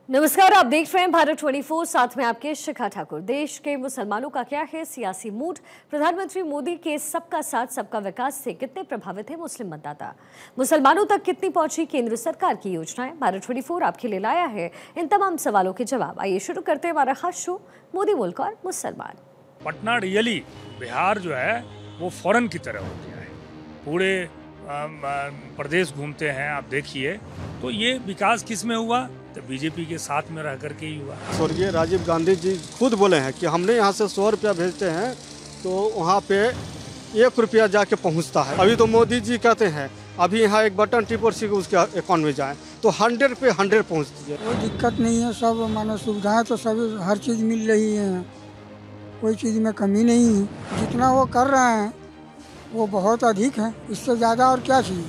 नमस्कार, आप देख रहे हैं भारत 24, साथ में आपके शिखा ठाकुर। देश के मुसलमानों का क्या है सियासी मूड? प्रधानमंत्री मोदी के सबका साथ सबका विकास से कितने प्रभावित है मुस्लिम मतदाता? मुसलमानों तक कितनी पहुंची केंद्र सरकार की योजनाएं? भारत 24 आपके लिए लाया है इन तमाम सवालों के जवाब। आइए शुरू करते हैं हमारा खास शो मोदी मुल्क और मुसलमान। पटना रियली बिहार जो है वो फॉरेन की तरह हो गया है। पूरे प्रदेश घूमते हैं, आप देखिए। तो ये विकास किस में हुआ? तो बीजेपी के साथ में रह करके ही हुआ। स्वर्गीय राजीव गांधी जी खुद बोले हैं कि हमने यहाँ से 100 रुपया भेजते हैं तो वहाँ पे 1 रुपया जाके पहुँचता है। अभी तो मोदी जी कहते हैं अभी यहाँ एक बटन टिप और सीधे उसके अकाउंट में जाए तो 100 पे 100 पहुँचती है। कोई दिक्कत नहीं है, सब मानो सुविधाएं तो सभी हर चीज़ मिल रही है, कोई चीज़ में कमी नहीं है। जितना वो कर रहे हैं वो बहुत अधिक है, इससे ज़्यादा और क्या चाहिए।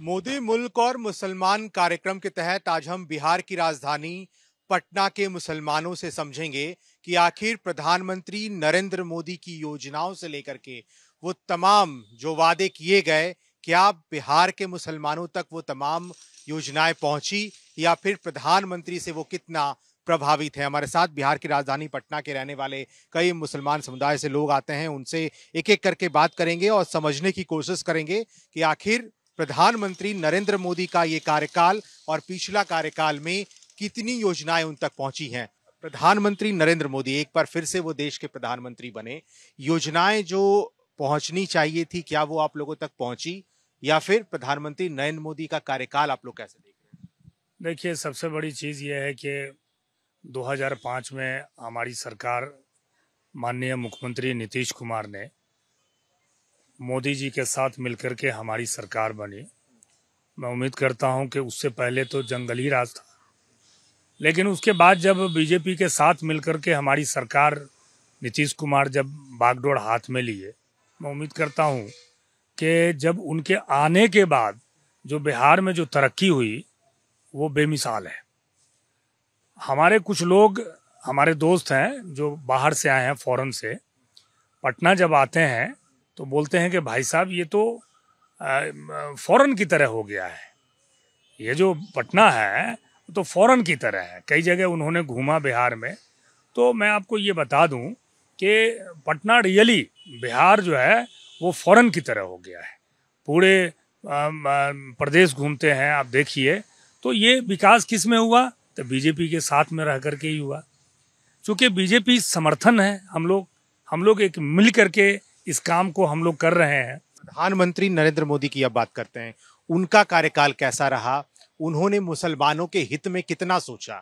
मोदी मुल्क और मुसलमान कार्यक्रम के तहत आज हम बिहार की राजधानी पटना के मुसलमानों से समझेंगे कि आखिर प्रधानमंत्री नरेंद्र मोदी की योजनाओं से लेकर के वो तमाम जो वादे किए गए, क्या बिहार के मुसलमानों तक वो तमाम योजनाएं पहुंची या फिर प्रधानमंत्री से वो कितना प्रभावित है। हमारे साथ बिहार की राजधानी पटना के रहने वाले कई मुसलमान समुदाय से लोग आते हैं, उनसे एक एक करके बात करेंगे और समझने की कोशिश करेंगे कि आखिर प्रधानमंत्री नरेंद्र मोदी का ये कार्यकाल और पिछला कार्यकाल में कितनी योजनाएं उन तक पहुंची हैं। प्रधानमंत्री नरेंद्र मोदी एक बार फिर से वो देश के प्रधानमंत्री बने, योजनाएं जो पहुंचनी चाहिए थी क्या वो आप लोगों तक पहुंची या फिर प्रधानमंत्री नरेंद्र मोदी का कार्यकाल आप लोग कैसे देख रहे हैं? देखिए, सबसे बड़ी चीज़ ये है कि 2005 में हमारी सरकार, माननीय मुख्यमंत्री नीतीश कुमार ने मोदी जी के साथ मिलकर के हमारी सरकार बनी। मैं उम्मीद करता हूं कि उससे पहले तो जंगली राज था, लेकिन उसके बाद जब बीजेपी के साथ मिलकर के हमारी सरकार, नीतीश कुमार जब बागडोर हाथ में लिए, मैं उम्मीद करता हूं कि जब उनके आने के बाद जो बिहार में जो तरक्की हुई वो बेमिसाल है। हमारे कुछ लोग, हमारे दोस्त हैं जो बाहर से आए हैं, फॉरेन से, पटना जब आते हैं तो बोलते हैं कि भाई साहब ये तो फॉरेन की तरह हो गया है, ये जो पटना है तो फॉरेन की तरह है। कई जगह उन्होंने घूमा बिहार में, तो मैं आपको ये बता दूं कि पटना रियली बिहार जो है वो फॉरेन की तरह हो गया है। पूरे प्रदेश घूमते हैं, आप देखिए। तो ये विकास किस में हुआ? तो बीजेपी के साथ में रह करके ही हुआ। चूँकि बीजेपी समर्थन है, हम लोग एक मिल करके इस काम को हम लोग कर रहे हैं। प्रधानमंत्री नरेंद्र मोदी की अब बात करते हैं, उनका कार्यकाल कैसा रहा? उन्होंने मुसलमानों के हित में कितना सोचा?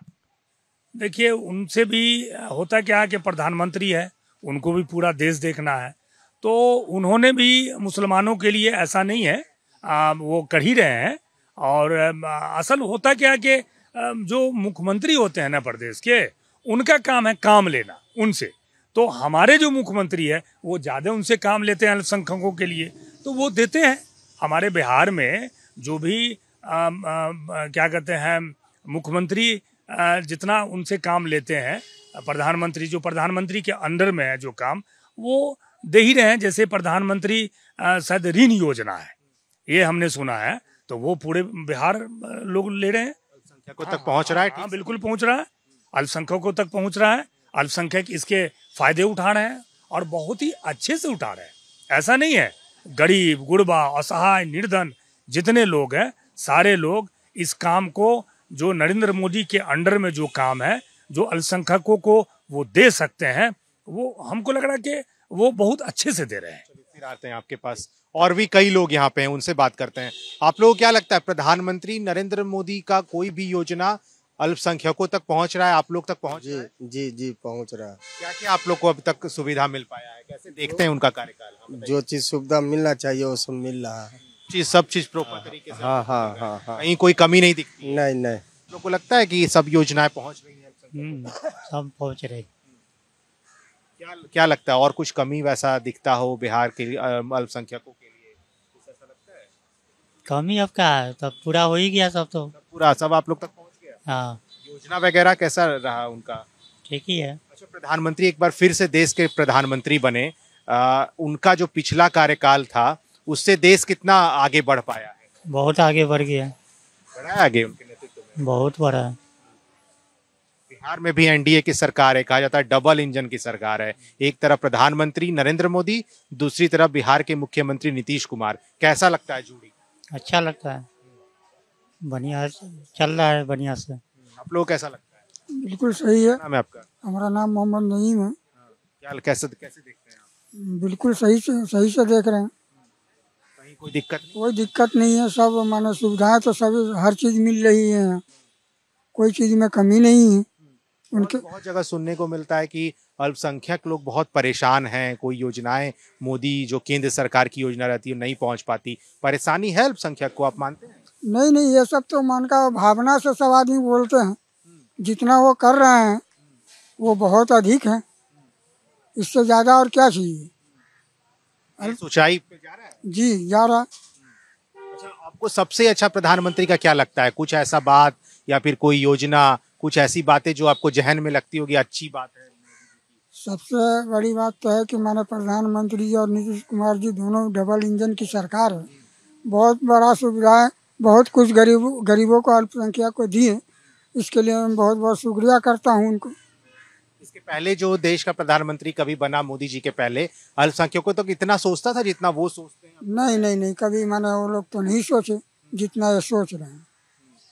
देखिए, उनसे भी होता क्या है कि प्रधानमंत्री है, उनको भी पूरा देश देखना है, तो उन्होंने भी मुसलमानों के लिए, ऐसा नहीं है, वो कर ही रहे हैं। और असल होता क्या है कि जो मुख्यमंत्री होते हैं ना प्रदेश के, उनका काम है काम लेना उनसे। तो हमारे जो मुख्यमंत्री है वो ज़्यादा उनसे काम लेते हैं अल्पसंख्यकों के लिए, तो वो देते हैं। हमारे बिहार में जो भी क्या कहते हैं मुख्यमंत्री, जितना उनसे काम लेते हैं प्रधानमंत्री, जो प्रधानमंत्री के अंडर में है जो काम, वो दे ही रहे हैं। जैसे प्रधानमंत्री शायद ऋण योजना है, ये हमने सुना है, तो वो पूरे बिहार लोग ले रहे हैं। अल्पसंख्यकों तक पहुंच रहा है? हाँ, बिल्कुल पहुंच रहा है, अल्पसंख्यकों तक पहुंच रहा है। अल्पसंख्यक इसके फायदे उठा रहे हैं और बहुत ही अच्छे से उठा रहे हैं। ऐसा नहीं है, गरीब, गुरबा, असहाय, निर्धन जितने लोग हैं, सारे लोग इस काम को, जो नरेंद्र मोदी के अंडर में जो काम है, जो अल्पसंख्यकों को वो दे सकते हैं, वो हमको लग रहा है कि वो बहुत अच्छे से दे रहे हैं। फिर आते हैं आपके पास, और भी कई लोग यहाँ पे हैं, उनसे बात करते हैं। आप लोगों को क्या लगता है, प्रधानमंत्री नरेंद्र मोदी का कोई भी योजना अल्पसंख्यकों तक पहुंच रहा है, आप लोग तक पहुंच रहा है? जी पहुंच रहा है। क्या क्या आप लोग को अब तक सुविधा मिल पाया है? कैसे देखते हैं उनका कार्यकाल? जो चीज सुविधा मिलना चाहिए वो सब मिल रहा है। सब चीज प्रॉपर तरीके से? हाँ। कहीं कोई कमी नहीं दिखती? नहीं। लोग को लगता है कि सब योजनाएं पहुंच रही हैं? सब पहुंच रही। क्या लगता है, और कुछ कमी वैसा दिखता हो बिहार के अल्पसंख्यकों के लिए? ऐसा लगता है कमी अब क्या है, तब पूरा हो ही गया सब, तो पूरा सब आप लोग तक पहुंच गया। हाँ, योजना वगैरह कैसा रहा उनका? ठीक ही है। अच्छा, प्रधानमंत्री एक बार फिर से देश के प्रधानमंत्री बने, उनका जो पिछला कार्यकाल था उससे देश कितना आगे बढ़ पाया है? बहुत आगे बढ़ गया। बढ़ा है आगे उनके नेतृत्व में? बहुत बड़ा है। बिहार में भी एनडीए की सरकार है, कहा जाता है डबल इंजन की सरकार है। एक तरफ प्रधानमंत्री नरेंद्र मोदी, दूसरी तरफ बिहार के मुख्यमंत्री नीतीश कुमार। कैसा लगता है जोड़ी? अच्छा लगता है, बढ़िया चल रहा है बढ़िया से। आप लोग कैसा लगता है? बिल्कुल सही है। नाम है आपका? हमारा नाम मोहम्मद नईम है। क्या कैसे कैसे देखते हैं आप? बिल्कुल सही से देख रहे हैं। कहीं कोई दिक्कत नहीं? कोई दिक्कत नहीं है, सब मानो सुविधाएं तो सब हर चीज़ मिल रही है यहाँ। कोई चीज़ में कमी नहीं है उनके। बहुत जगह सुनने को मिलता है कि अल्पसंख्यक लोग बहुत परेशान हैं, कोई योजनाएं मोदी जो केंद्र सरकार की योजना रहती है नहीं पहुंच पाती। परेशानी है अल्पसंख्यक को, आप मानते हैं? नहीं, ये सब तो मन का भावना से सब आदमी बोलते हैं। जितना वो कर रहे हैं वो बहुत अधिक है, इससे ज़्यादा और क्या चाहिए। ये सोचाई पे जा रहा है। जी जा रहा। अच्छा, आपको सबसे अच्छा प्रधानमंत्री का क्या लगता है? कुछ ऐसा बात या फिर कोई योजना, कुछ ऐसी बातें जो आपको जहन में लगती होगी अच्छी बात है? सबसे बड़ी बात तो है कि माननीय प्रधानमंत्री जी और नीतीश कुमार जी दोनों डबल इंजन की सरकार है। बहुत बड़ा सुविधा है, बहुत कुछ गरीबों को अल्पसंख्यक को दिए। इसके लिए मैं बहुत बहुत शुक्रिया करता हूँ उनको। इसके पहले जो देश का प्रधानमंत्री कभी बना मोदी जी के पहले, अल्पसंख्यकों तक इतना सोचता था जितना वो सोचते हैं? नहीं, कभी माने वो लोग तो नहीं सोचे जितना ये सोच रहे हैं।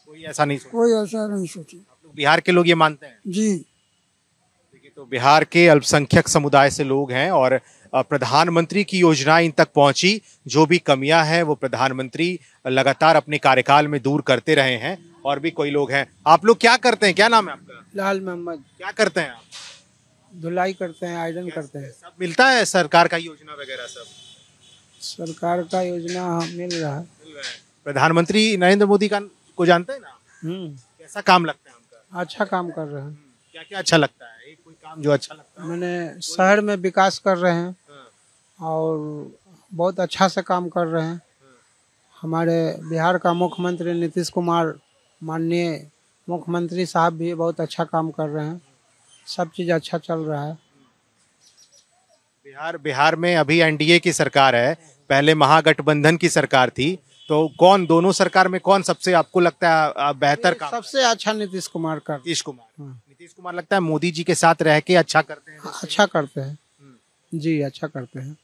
कोई ऐसा नहीं सोचता? कोई ऐसा नहीं सोचे। आप लोग बिहार के लोग ये मानते हैं? जी देखिए, तो बिहार के अल्पसंख्यक समुदाय से लोग हैं और प्रधानमंत्री की योजनाएं इन तक पहुंची। जो भी कमियां हैं वो प्रधानमंत्री लगातार अपने कार्यकाल में दूर करते रहे हैं। और भी कोई लोग हैं। आप लोग क्या करते हैं? क्या नाम है आपका? लाल मोहम्मद। क्या करते हैं आप? धुलाई करते हैं, आयरन करते हैं। सब मिलता है सरकार का योजना वगैरह सब? सरकार का योजना मिल रहा है। मिल रहा है। प्रधानमंत्री नरेंद्र मोदी का को जानते हैं ना? कैसा काम लगता है उनका? अच्छा काम कर रहे हैं। क्या क्या अच्छा लगता है? एक कोई काम जो अच्छा लगता है? मैंने शहर में विकास कर रहे हैं और बहुत अच्छा से काम कर रहे हैं। हमारे बिहार का मुख्यमंत्री नीतीश कुमार, माननीय मुख्यमंत्री साहब भी बहुत अच्छा काम कर रहे हैं। सब चीज़ अच्छा चल रहा है। बिहार में अभी एनडीए की सरकार है, पहले महागठबंधन की सरकार थी। तो कौन, दोनों सरकार में कौन सबसे आपको लगता है बेहतर काम? सबसे अच्छा नीतीश कुमार का। नीतीश कुमार। नीतीश कुमार लगता है मोदी जी के साथ रह के अच्छा करते हैं? अच्छा करते हैं जी, अच्छा करते हैं।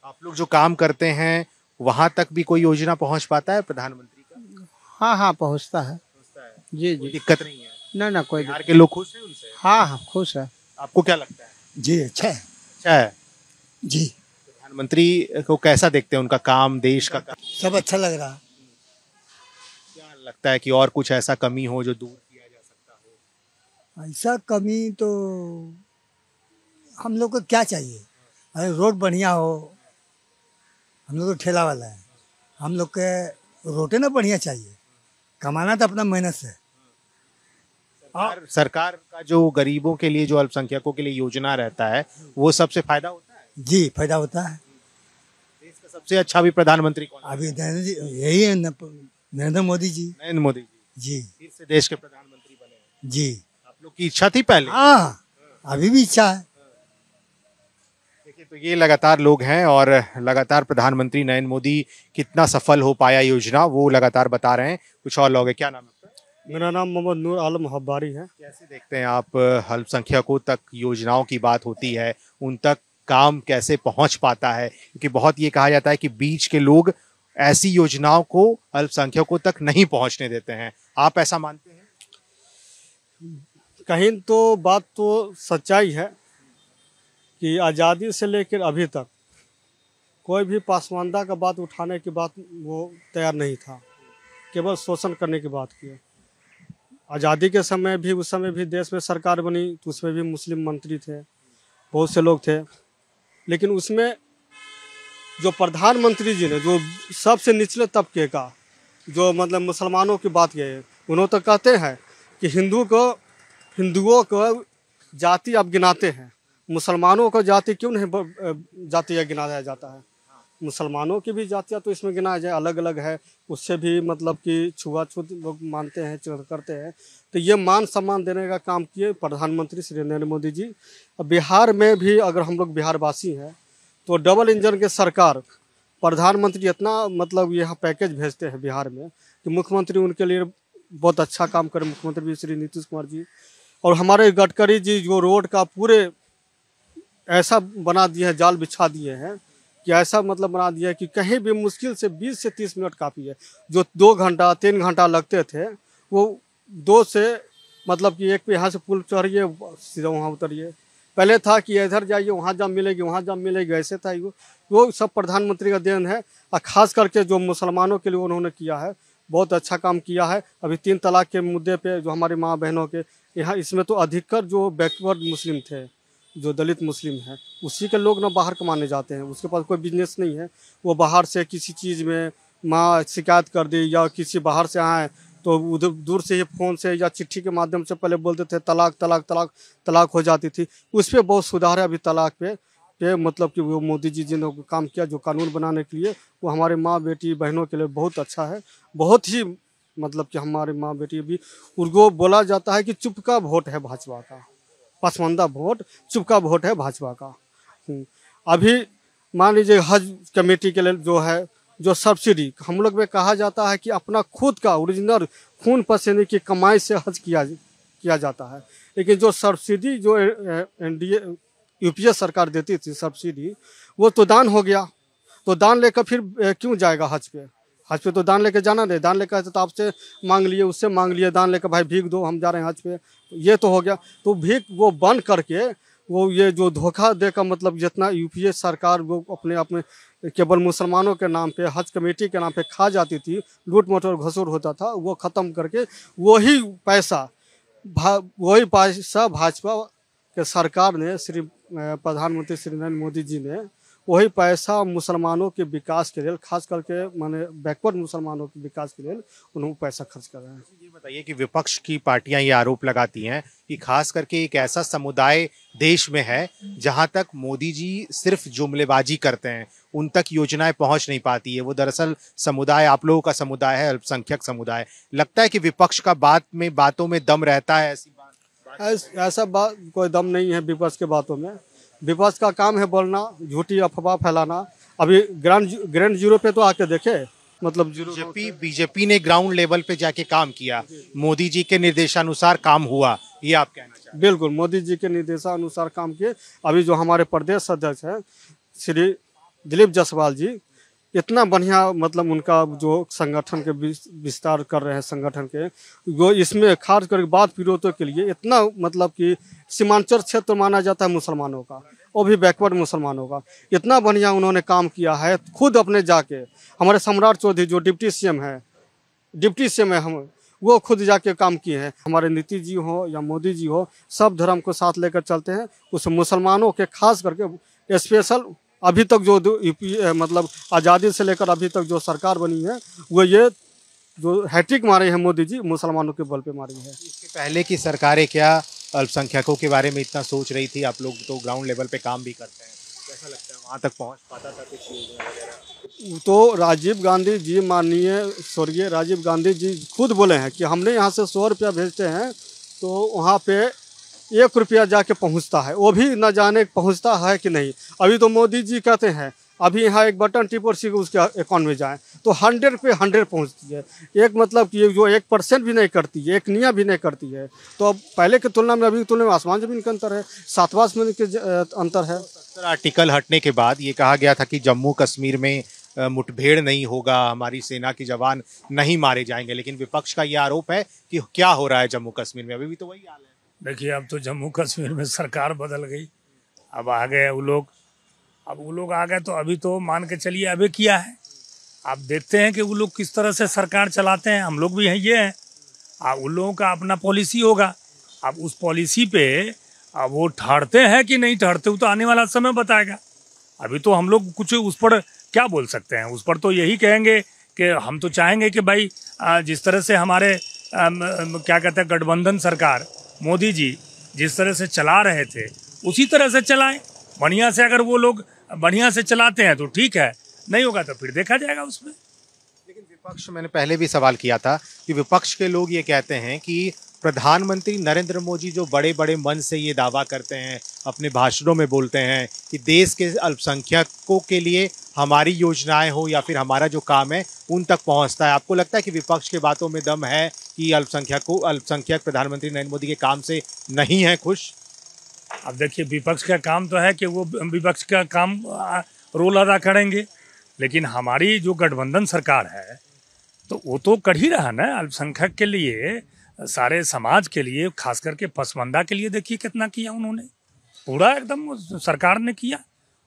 आप लोग जो काम करते हैं वहां तक भी कोई योजना पहुंच पाता है प्रधानमंत्री का? हाँ पहुँचता है जी कोई जी। दिक्कत नहीं है? ना कोई बिहार के लोग खुश हैं उनसे? हाँ खुश है। आपको क्या लगता है? जी अच्छा है। अच्छा है। जी प्रधानमंत्री को कैसा देखते हैं, उनका काम, देश का काम? सब अच्छा लग रहा। क्या लगता है कि और कुछ ऐसा कमी हो जो दूर किया जा सकता हो? ऐसा कमी तो हम लोग को क्या चाहिए? अरे रोड बढ़िया हो। हम लोग तो ठेला वाला है, हम लोग के रोटे ना बढ़िया चाहिए। कमाना तो अपना मेहनत से। सरकार का जो गरीबों के लिए, जो अल्पसंख्यकों के लिए योजना रहता है, वो सबसे फायदा होता है? जी फायदा होता है। देश का सबसे अच्छा भी प्रधानमंत्री कौन है? अभी नरेंद्र जी यही है, नरेंद्र मोदी जी। नरेंद्र मोदी जी फिर से देश के प्रधानमंत्री बने हैं। जी आप लोग की इच्छा थी पहले? हाँ अभी भी इच्छा है। देखिए, तो ये लगातार लोग हैं और लगातार प्रधानमंत्री नरेंद्र मोदी कितना सफल हो पाया योजना, वो लगातार बता रहे हैं। कुछ और लोग हैं। क्या नाम है आपका? मेरा नाम मोहम्मद नूर आलम हब्बारी है। कैसे देखते हैं आप, अल्पसंख्यकों तक योजनाओं की बात होती है, उन तक काम कैसे पहुंच पाता है? क्योंकि बहुत ये कहा जाता है कि बीच के लोग ऐसी योजनाओं को अल्पसंख्यकों तक नहीं पहुंचने देते हैं। आप ऐसा मानते हैं? कहीं तो बात तो सच्चाई है कि आज़ादी से लेकर अभी तक कोई भी पासमानदा का बात उठाने की बात वो तैयार नहीं था, केवल शोषण करने की बात की। आज़ादी के समय भी, उस समय भी देश में सरकार बनी तो उसमें भी मुस्लिम मंत्री थे, बहुत से लोग थे। लेकिन उसमें जो प्रधानमंत्री जी ने जो सबसे निचले तबके का, जो मतलब मुसलमानों की बात किए, उन्होंने तो कहते हैं कि हिंदुओं को जाति अब गिनाते हैं, मुसलमानों को जाति क्यों नहीं जातियाँ गिनाया जाता है? मुसलमानों की भी जातियाँ तो इसमें गिनाया जाए, अलग अलग है, उससे भी मतलब कि छुआछूत लोग मानते हैं, करते हैं। तो ये मान सम्मान देने का काम किए प्रधानमंत्री श्री नरेंद्र मोदी जी। बिहार में भी अगर हम लोग बिहारवासी हैं तो डबल इंजन के सरकार, प्रधानमंत्री इतना मतलब यह पैकेज भेजते हैं बिहार में कि मुख्यमंत्री उनके लिए बहुत अच्छा काम करें। मुख्यमंत्री श्री नीतीश कुमार जी और हमारे गडकरी जी जो रोड का पूरे ऐसा बना दिए हैं, जाल बिछा दिए हैं कि ऐसा मतलब बना दिया है कि कहीं भी मुश्किल से 20 से 30 मिनट काफ़ी है। जो 2 घंटा 3 घंटा लगते थे वो 2 से मतलब कि एक पे यहाँ से पुल चढ़िए सीधा वहाँ उतरिए। पहले था कि इधर जाइए वहाँ जाम मिलेगी, वहाँ जाम मिलेगी, ऐसे था। वो सब प्रधानमंत्री का देन है। और ख़ास करके जो मुसलमानों के लिए उन्होंने किया है, बहुत अच्छा काम किया है। अभी 3 तलाक के मुद्दे पे जो हमारी माँ बहनों के यहाँ, इसमें तो अधिकतर जो बैकवर्ड मुस्लिम थे, जो दलित मुस्लिम हैं, उसी के लोग ना बाहर कमाने जाते हैं। उसके पास कोई बिजनेस नहीं है, वो बाहर से किसी चीज़ में माँ शिकायत कर दी या किसी बाहर से आए तो उधर दूर से ही फ़ोन से या चिट्ठी के माध्यम से पहले बोलते थे तलाक तलाक तलाक तलाक हो जाती थी। उस पर बहुत सुधार है अभी तलाक पे मतलब कि वो मोदी जी ने काम किया जो कानून बनाने के लिए, वो हमारे माँ बेटी बहनों के लिए बहुत अच्छा है। बहुत ही मतलब कि हमारे माँ बेटी भी, उनको बोला जाता है कि चुप का वोट है भाजपा का, पसमानदा वोट, चुप का वोट है भाजपा का। अभी मान लीजिए हज कमेटी के लिए जो है, जो सब्सिडी हम लोग में कहा जाता है कि अपना खुद का ओरिजिनल खून पसीने की कमाई से हज किया जाता है, लेकिन जो सब्सिडी जो एनडीए यूपीए सरकार देती थी सब्सिडी, वो तो दान हो गया। तो दान लेकर फिर क्यों जाएगा हज पे? हज पे तो दान लेकर जाना नहीं। दान लेकर तो आपसे मांग लिए, उससे मांग लिए, दान लेकर भाई भीख दो, हम जा रहे हैं हज पे, ये तो हो गया। तो भीख वो बंद करके वो ये जो धोखा देकर मतलब जितना यूपीए सरकार वो अपने केवल मुसलमानों के नाम पे, हज कमेटी के नाम पे खा जाती थी, लूट मटोर घसूर होता था, वो ख़त्म करके वही पैसा भाजपा के सरकार ने, श्री प्रधानमंत्री श्री नरेंद्र मोदी जी ने वही पैसा मुसलमानों के विकास के लिए, खास करके माने बैकवर्ड मुसलमानों के विकास के लिए उन्होंने पैसा खर्च कर रहे हैं। ये बताइए कि विपक्ष की पार्टियां ये आरोप लगाती हैं कि खास करके एक ऐसा समुदाय देश में है जहां तक मोदी जी सिर्फ जुमलेबाजी करते हैं, उन तक योजनाएं पहुंच नहीं पाती है। वो दरअसल समुदाय आप लोगों का समुदाय है, अल्पसंख्यक समुदाय। लगता है कि विपक्ष का बातों में दम रहता है? ऐसा बात कोई दम नहीं है विपक्ष के बातों में। विपक्ष का काम है बोलना, झूठी अफवाह फैलाना। अभी ग्राउंड जीरो पे तो आके देखे, मतलब बीजेपी ने ग्राउंड लेवल पे जाके काम किया, मोदी जी के निर्देशानुसार काम हुआ, ये आप कहना चाहते हैं? बिल्कुल, मोदी जी के निर्देशानुसार काम किए। अभी जो हमारे प्रदेश अध्यक्ष हैं श्री दिलीप जायसवाल जी, इतना बढ़िया मतलब उनका जो संगठन के विस्तार कर रहे हैं, संगठन के वो इसमें खास करके बात विरोधों के लिए इतना मतलब कि सीमांचल क्षेत्र माना जाता है मुसलमानों का, वो भी बैकवर्ड मुसलमानों का, इतना बढ़िया उन्होंने काम किया है। खुद अपने जाके हमारे सम्राट चौधरी जो डिप्टी सीएम है हम, वो खुद जाके काम किए हैं। हमारे नीतीश जी हो या मोदी जी हो, सब धर्म को साथ लेकर चलते हैं। उस मुसलमानों के खास करके स्पेशल अभी तक जो यूपी मतलब आज़ादी से लेकर अभी तक जो सरकार बनी है, वो ये जो हैट्रिक मारे हैं मोदी जी, मुसलमानों के बल पे मारी है। इसके पहले की सरकारें क्या अल्पसंख्यकों के बारे में इतना सोच रही थी? आप लोग तो ग्राउंड लेवल पे काम भी करते हैं, कैसा लगता है वहाँ तक पहुँच पाता था कुछ योजना वगैरह? तो राजीव गांधी जी, माननीय स्वर्गीय राजीव गांधी जी खुद बोले हैं कि हमने यहाँ से 100 रुपया भेजते हैं तो वहाँ पे 1 रुपया जाके पहुंचता है, वो भी न जाने पहुंचता है कि नहीं। अभी तो मोदी जी कहते हैं अभी यहाँ एक बटन टिप और सीधे उसके अकाउंट में जाए तो 100 पे 100 पहुंचती है। एक मतलब कि जो 1% भी नहीं करती है, 1 निया भी नहीं करती है। तो अब पहले की तुलना में अभी की तुलना में आसमान जमीन का अंतर है, 7 आसमान के अंतर है। 70 आर्टिकल हटने के बाद ये कहा गया था कि जम्मू कश्मीर में मुठभेड़ नहीं होगा, हमारी सेना के जवान नहीं मारे जाएंगे, लेकिन विपक्ष का ये आरोप है कि क्या हो रहा है जम्मू कश्मीर में, अभी भी तो वही हाल है। देखिए, अब तो जम्मू कश्मीर में सरकार बदल गई, अब आ गए वो लोग। अब वो लोग आ गए तो अभी तो मान के चलिए अभी किया है। आप देखते हैं कि वो लोग किस तरह से सरकार चलाते हैं। हम लोग भी ये हैं, अब उन लोगों का अपना पॉलिसी होगा। अब उस पॉलिसी पे अब वो ठहरते हैं कि नहीं ठहरते, वो तो आने वाला समय बताएगा। अभी तो हम लोग कुछ उस पर क्या बोल सकते हैं? उस पर तो यही कहेंगे कि हम तो चाहेंगे कि भाई जिस तरह से हमारे क्या कहते हैं गठबंधन सरकार मोदी जी जिस तरह से चला रहे थे उसी तरह से चलाएं बढ़िया से। अगर वो लोग बढ़िया से चलाते हैं तो ठीक है, नहीं होगा तो फिर देखा जाएगा उसमें। लेकिन विपक्ष, मैंने पहले भी सवाल किया था कि विपक्ष के लोग ये कहते हैं कि प्रधानमंत्री नरेंद्र मोदी जो बड़े बड़े मन से ये दावा करते हैं, अपने भाषणों में बोलते हैं कि देश के अल्पसंख्यकों के लिए हमारी योजनाएं हो या फिर हमारा जो काम है उन तक पहुंचता है। आपको लगता है कि विपक्ष के बातों में दम है कि अल्पसंख्यक प्रधानमंत्री नरेंद्र मोदी के काम से नहीं है खुश? अब देखिए, विपक्ष का काम तो है कि वो विपक्ष का काम रोल अदा करेंगे, लेकिन हमारी जो गठबंधन सरकार है तो वो तो कर ही रहा ना अल्पसंख्यक के लिए, सारे समाज के लिए, खास करके पसमानदा के लिए। देखिए कितना किया उन्होंने, पूरा एकदम सरकार ने किया।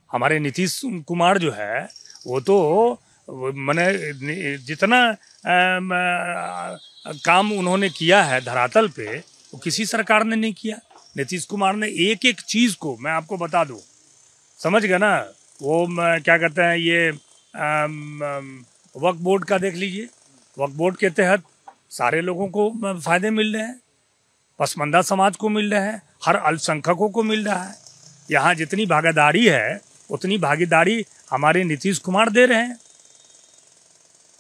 हमारे नीतीश कुमार जो है वो तो मैंने जितना काम उन्होंने किया है धरातल पे, वो किसी सरकार ने नहीं किया। नीतीश कुमार ने एक एक चीज़ को, मैं आपको बता दूं, समझ गए ना, वो क्या कहते हैं, ये वक्फ बोर्ड का देख लीजिए, वक्फ बोर्ड के तहत सारे लोगों को फ़ायदे मिल रहे हैं, पसमानदा समाज को मिल रहे हैं, हर अल्पसंख्यकों को मिल रहा है। यहाँ जितनी भागीदारी है उतनी भागीदारी हमारे नीतीश कुमार दे रहे हैं,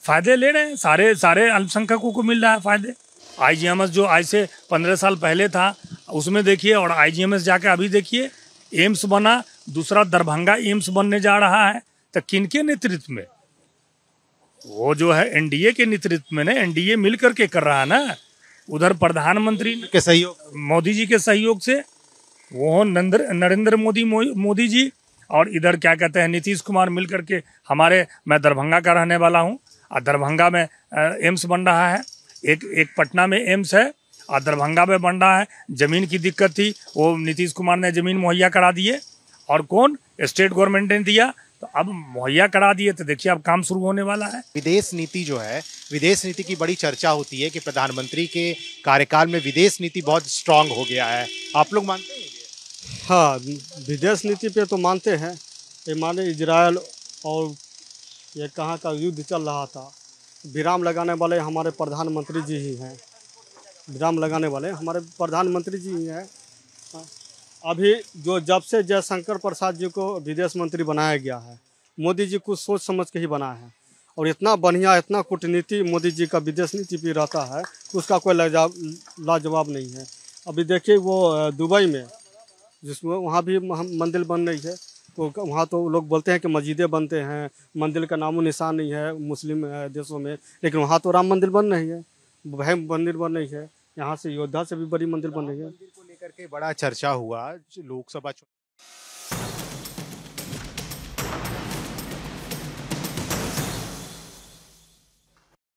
फ़ायदे ले रहे हैं, सारे अल्पसंख्यकों को मिल रहा है फ़ायदे। IGMS जो आज से 15 साल पहले था उसमें देखिए, और IGMS जाके अभी देखिए एम्स बना, दूसरा दरभंगा एम्स बनने जा रहा है। तो किनके नेतृत्व में? वो जो है NDA के नेतृत्व में ना, NDA मिल करके कर रहा है ना। उधर प्रधानमंत्री के सहयोग, मोदी जी के सहयोग से, वो नरेंद्र मोदी जी, और इधर क्या कहते हैं नीतीश कुमार मिल करके हमारे, मैं दरभंगा का रहने वाला हूँ, और दरभंगा में एम्स बन रहा है, एक पटना में एम्स है और दरभंगा में बन रहा है। ज़मीन की दिक्कत थी, वो नीतीश कुमार ने ज़मीन मुहैया करा दिए, और कौन? स्टेट गवर्नमेंट ने दिया, तो अब मुहैया करा दिए, तो देखिए अब काम शुरू होने वाला है। विदेश नीति जो है, विदेश नीति की बड़ी चर्चा होती है कि प्रधानमंत्री के कार्यकाल में विदेश नीति बहुत स्ट्रांग हो गया है, आप लोग मानते हैं? हाँ, विदेश नीति पे तो मानते हैं। ये माने इजराइल और ये कहाँ का युद्ध चल रहा था, विराम लगाने वाले हमारे प्रधानमंत्री जी ही हैं। विराम लगाने वाले हमारे प्रधानमंत्री जी ही हैं। अभी जो जब से जयशंकर प्रसाद जी को विदेश मंत्री बनाया गया है, मोदी जी कुछ सोच समझ के ही बनाया है, और इतना बढ़िया, इतना कूटनीति मोदी जी का विदेश नीति पे रहता है, उसका कोई लाजवाब नहीं है। अभी देखिए वो दुबई में, जिसमें वहाँ भी मंदिर बन रही है, तो वहाँ तो लोग बोलते हैं कि मस्जिदें बनते हैं, मंदिर का नामो निशान नहीं है मुस्लिम देशों में, लेकिन वहाँ तो राम मंदिर बन रही है, भव्य मंदिर बन रही है। यहाँ से अयोध्या से भी बड़ी मंदिर बन रही है। मंदिर को लेकर के बड़ा चर्चा हुआ लोकसभा